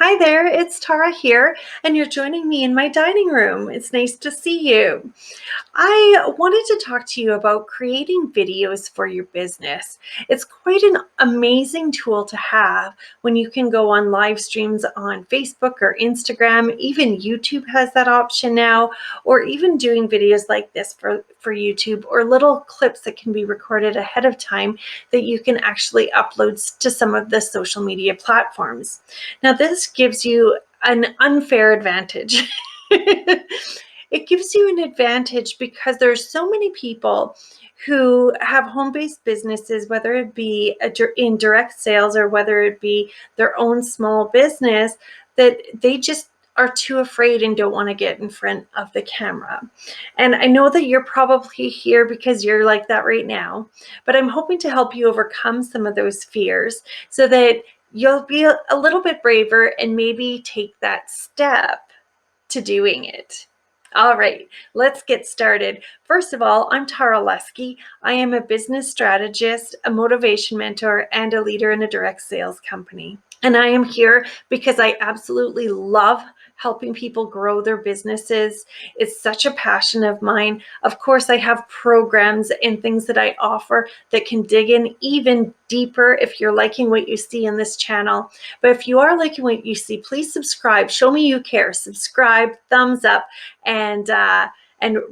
Hi there, it's Tara here, and you're joining me in my dining room. It's nice to see you. I wanted to talk to you about creating videos for your business. It's quite an amazing tool to have when you can go on live streams on Facebook or Instagram. Even YouTube has that option now, or even doing videos like this for YouTube, or little clips that can be recorded ahead of time that you can actually upload to some of the social media platforms. Now, this gives you an unfair advantage. It gives you an advantage because there's so many people who have home-based businesses, whether it be in direct sales or whether it be their own small business, that they just are too afraid and don't want to get in front of the camera. And I know that you're probably here because you're like that right now, but I'm hoping to help you overcome some of those fears so that you'll be a little bit braver and maybe take that step to doing it. All right, let's get started. First of all, I'm Tara Lesky. I am a business strategist, a motivation mentor, and a leader in a direct sales company. And I am here because I absolutely love helping people grow their businesses. It's such a passion of mine. Of course, I have programs and things that I offer that can dig in even deeper if you're liking what you see in this channel. But if you are liking what you see, please subscribe. Show me you care. Subscribe, thumbs up, and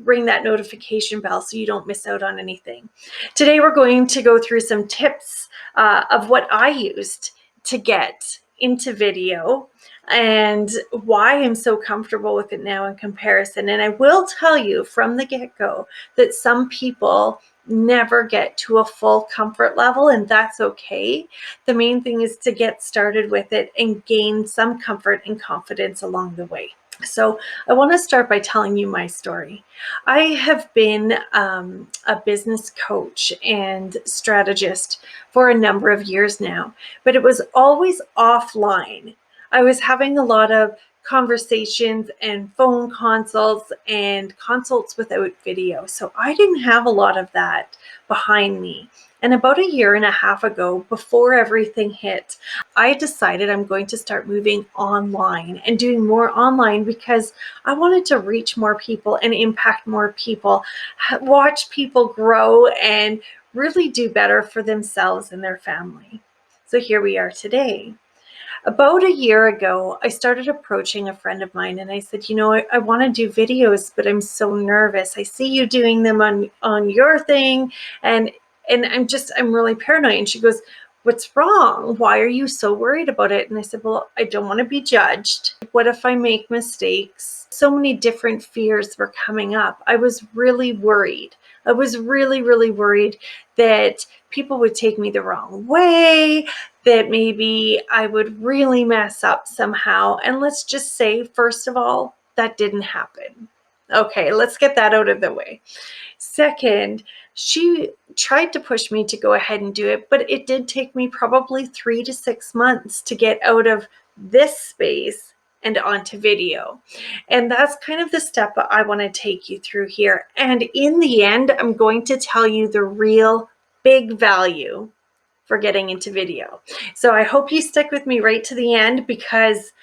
ring that notification bell so you don't miss out on anything. Today, we're going to go through some tips of what I used to get into video and why I'm so comfortable with it now in comparison. And I will tell you from the get-go that some people never get to a full comfort level, and that's okay. The main thing is to get started with it and gain some comfort and confidence along the way. So I want to start by telling you my story. I have been a business coach and strategist for a number of years now, but it was always offline. I was having a lot of conversations and phone consults and consults without video. So I didn't have a lot of that behind me. And about a year and a half ago, before everything hit, I decided I'm going to start moving online and doing more online because I wanted to reach more people and impact more people, watch people grow and really do better for themselves and their family. So here we are today. About a year ago, I started approaching a friend of mine and I said, I want to do videos, but I'm so nervous. I see you doing them on your thing and I'm really paranoid. And she goes, "What's wrong? Why are you so worried about it?" And I said, "Well, I don't want to be judged. What if I make mistakes?" So many different fears were coming up. I was really worried. I was really, really worried that people would take me the wrong way, that maybe I would really mess up somehow. And let's just say, first of all, that didn't happen. Okay, let's get that out of the way. Second, she tried to push me to go ahead and do it, but it did take me probably 3 to 6 months to get out of this space and onto video. And that's kind of the step I want to take you through here. And in the end, I'm going to tell you the real big value for getting into video. So I hope you stick with me right to the end because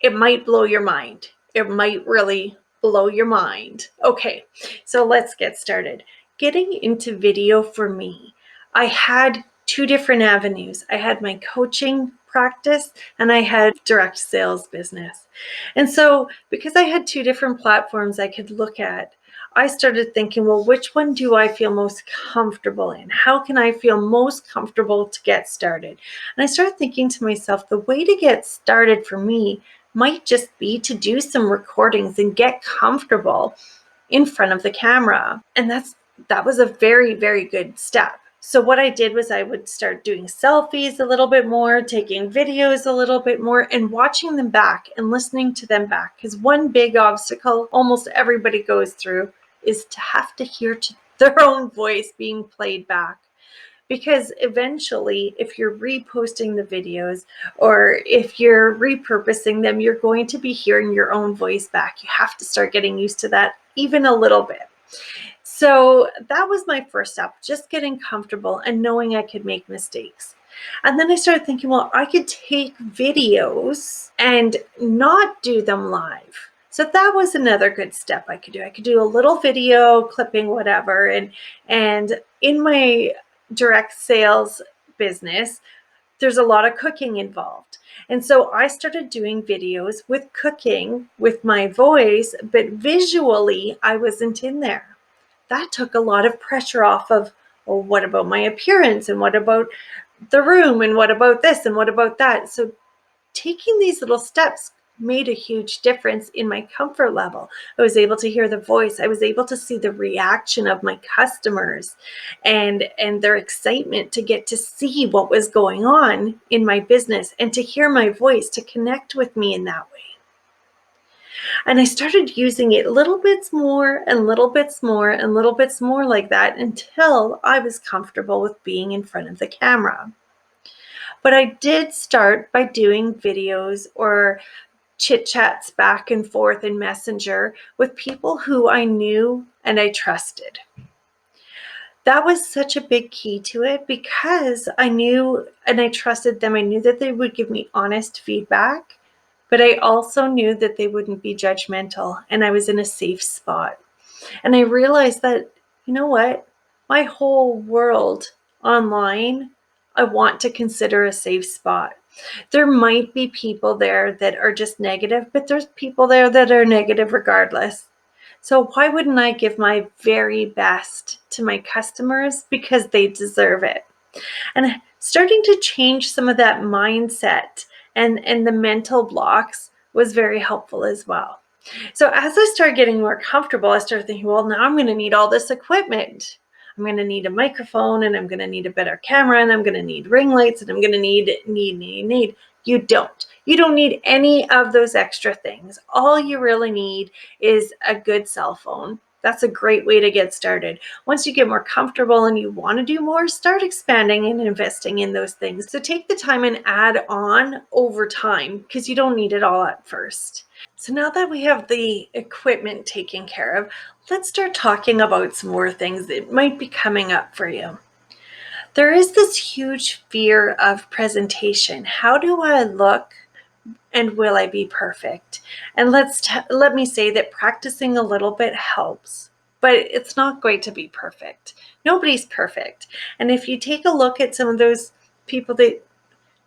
it might blow your mind. It might really blow your mind. Okay, so let's get started. Getting into video for me, I had two different avenues. I had my coaching practice and I had direct sales business. And so because I had two different platforms I could look at, I started thinking, well, which one do I feel most comfortable in? How can I feel most comfortable to get started? And I started thinking to myself, the way to get started for me might just be to do some recordings and get comfortable in front of the camera. And that was a very, very good step. So what I did was I would start doing selfies a little bit more, taking videos a little bit more, and watching them back and listening to them back. Because one big obstacle almost everybody goes through is to have to hear their own voice being played back. Because eventually, if you're reposting the videos or if you're repurposing them, you're going to be hearing your own voice back. You have to start getting used to that even a little bit. So that was my first step, just getting comfortable and knowing I could make mistakes. And then I started thinking, well, I could take videos and not do them live. So that was another good step I could do. I could do a little video clipping, whatever. And in my direct sales business, there's a lot of cooking involved. And so I started doing videos with cooking with my voice, but visually I wasn't in there. That took a lot of pressure off of, well, what about my appearance? And what about the room? And what about this? And what about that? So taking these little steps made a huge difference in my comfort level. I was able to hear the voice. I was able to see the reaction of my customers and their excitement to get to see what was going on in my business and to hear my voice, to connect with me in that way. And I started using it little bits more and little bits more and little bits more like that until I was comfortable with being in front of the camera. But I did start by doing videos or chit chats back and forth in Messenger with people who I knew and I trusted. That was such a big key to it because I knew and I trusted them. I knew that they would give me honest feedback, but I also knew that they wouldn't be judgmental and I was in a safe spot. And I realized that, you know what? My whole world online, I want to consider a safe spot. There might be people there that are just negative, but there's people there that are negative regardless. So why wouldn't I give my very best to my customers because they deserve it? And starting to change some of that mindset and the mental blocks was very helpful as well. So as I started getting more comfortable, I started thinking, well, now I'm going to need all this equipment. I'm going to need a microphone and I'm going to need a better camera and I'm going to need ring lights and I'm going to need. You don't. You don't need any of those extra things. All you really need is a good cell phone. That's a great way to get started. Once you get more comfortable and you want to do more, start expanding and investing in those things. So take the time and add on over time because you don't need it all at first. So now that we have the equipment taken care of, let's start talking about some more things that might be coming up for you. There is this huge fear of presentation. How do I look and will I be perfect? And let me say that practicing a little bit helps, but it's not going to be perfect. Nobody's perfect. And if you take a look at some of those people that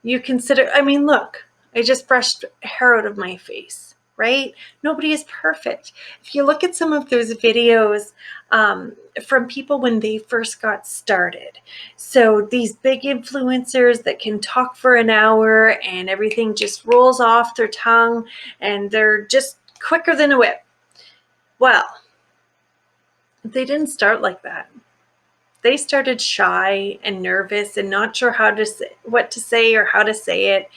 you consider, I mean, look, I just brushed hair out of my face, right? Nobody is perfect. If you look at some of those videos from people when they first got started, so these big influencers that can talk for an hour and everything just rolls off their tongue and they're just quicker than a whip. Well, they didn't start like that. They started shy and nervous and not sure what to say or how to say it.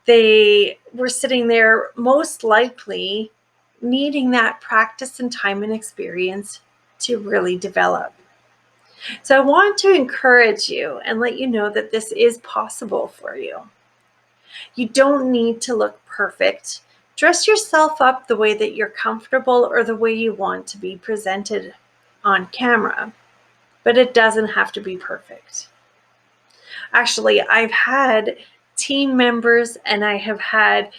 They were sitting there most likely needing that practice and time and experience to really develop. So I want to encourage you and let you know that this is possible for you. You don't need to look perfect. Dress yourself up the way that you're comfortable or the way you want to be presented on camera, but it doesn't have to be perfect. Actually, I've had team members and I have had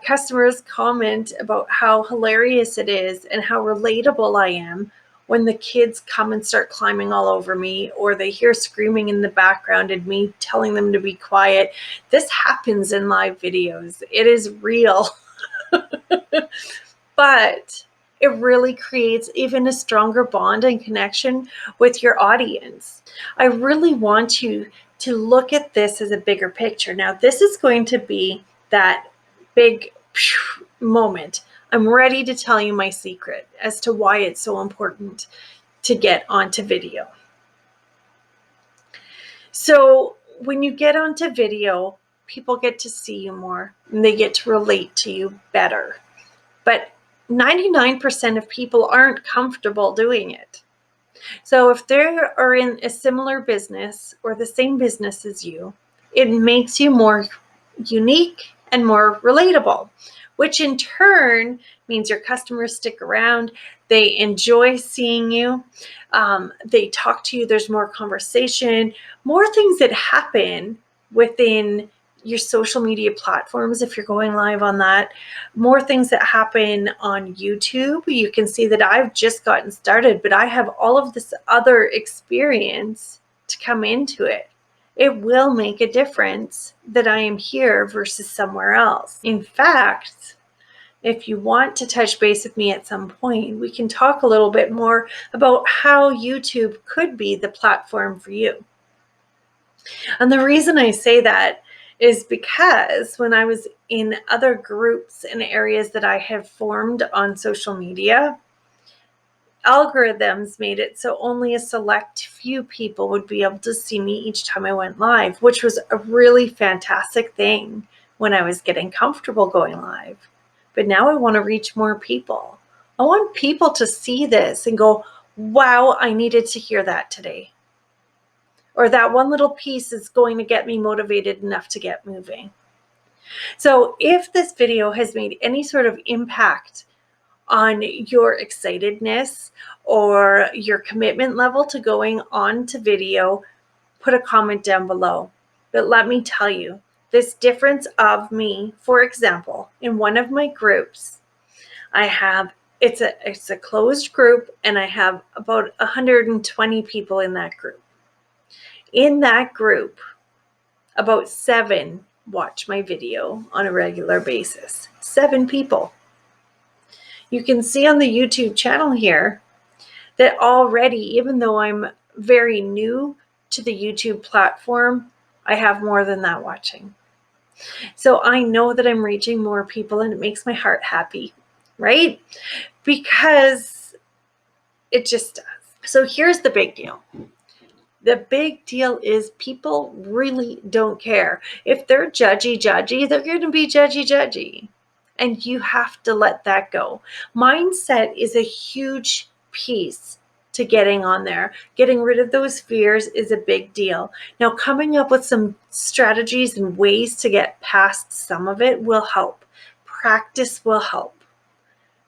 customers comment about how hilarious it is and how relatable I am when the kids come and start climbing all over me or they hear screaming in the background and me telling them to be quiet. This happens in live videos. It is real. But it really creates even a stronger bond and connection with your audience. I really want you to look at this as a bigger picture. Now, this is going to be that big moment. I'm ready to tell you my secret as to why it's so important to get onto video. So when you get onto video, people get to see you more and they get to relate to you better. But 99% of people aren't comfortable doing it. So if they are in a similar business or the same business as you, it makes you more unique and more relatable, which in turn means your customers stick around. They enjoy seeing you. They talk to you. There's more conversation, more things that happen within your social media platforms if you're going live on that, more things that happen on YouTube. You can see that I've just gotten started, but I have all of this other experience to come into it. It will make a difference that I am here versus somewhere else. In fact, if you want to touch base with me at some point, we can talk a little bit more about how YouTube could be the platform for you. And the reason I say that is because when I was in other groups and areas that I have formed on social media, algorithms made it so only a select few people would be able to see me each time I went live, which was a really fantastic thing when I was getting comfortable going live. But now I want to reach more people. I want people to see this and go, wow, I needed to hear that today. Or that one little piece is going to get me motivated enough to get moving. So if this video has made any sort of impact on your excitedness or your commitment level to going on to video, put a comment down below. But let me tell you, this difference of me, for example, in one of my groups, I have, it's a closed group, and I have about 120 people in that group. In that group, about 7 watch my video on a regular basis. 7 people. You can see on the YouTube channel here that already, even though I'm very new to the YouTube platform, I have more than that watching. So I know that I'm reaching more people, and it makes my heart happy, right? Because it just does. So here's the big deal. The big deal is people really don't care. If they're judgy, they're going to be judgy. And you have to let that go. Mindset is a huge piece to getting on there. Getting rid of those fears is a big deal. Now, coming up with some strategies and ways to get past some of it will help. Practice will help.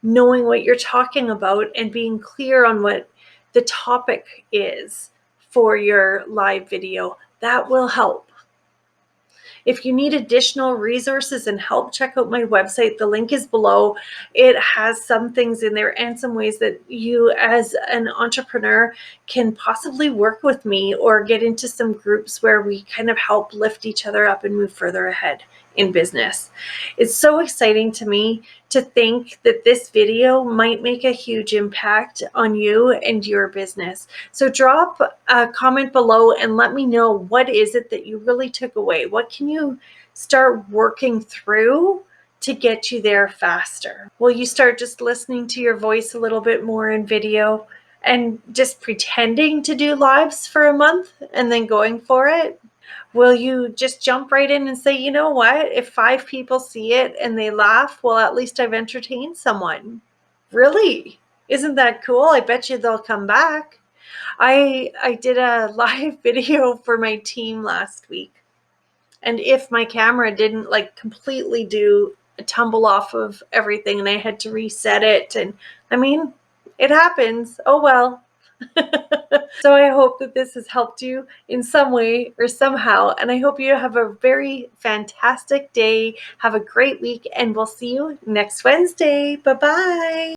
Knowing what you're talking about and being clear on what the topic is for your live video, that will help. If you need additional resources and help, check out my website. The link is below. It has some things in there and some ways that you as an entrepreneur can possibly work with me or get into some groups where we kind of help lift each other up and move further ahead in business. It's so exciting to me to think that this video might make a huge impact on you and your business. So drop a comment below and let me know, what is it that you really took away? What can you start working through to get you there faster? Will you start just listening to your voice a little bit more in video and just pretending to do lives for a month and then going for it? Will you just jump right in and say, you know what, if 5 people see it and they laugh, well, at least I've entertained someone. Really? Isn't that cool? I bet you they'll come back. I did a live video for my team last week. And if my camera didn't like completely do a tumble off of everything and I had to reset it, and I mean, it happens. Oh well. So I hope that this has helped you in some way or somehow, and I hope you have a very fantastic day. Have a great week, and we'll see you next Wednesday. Bye-bye.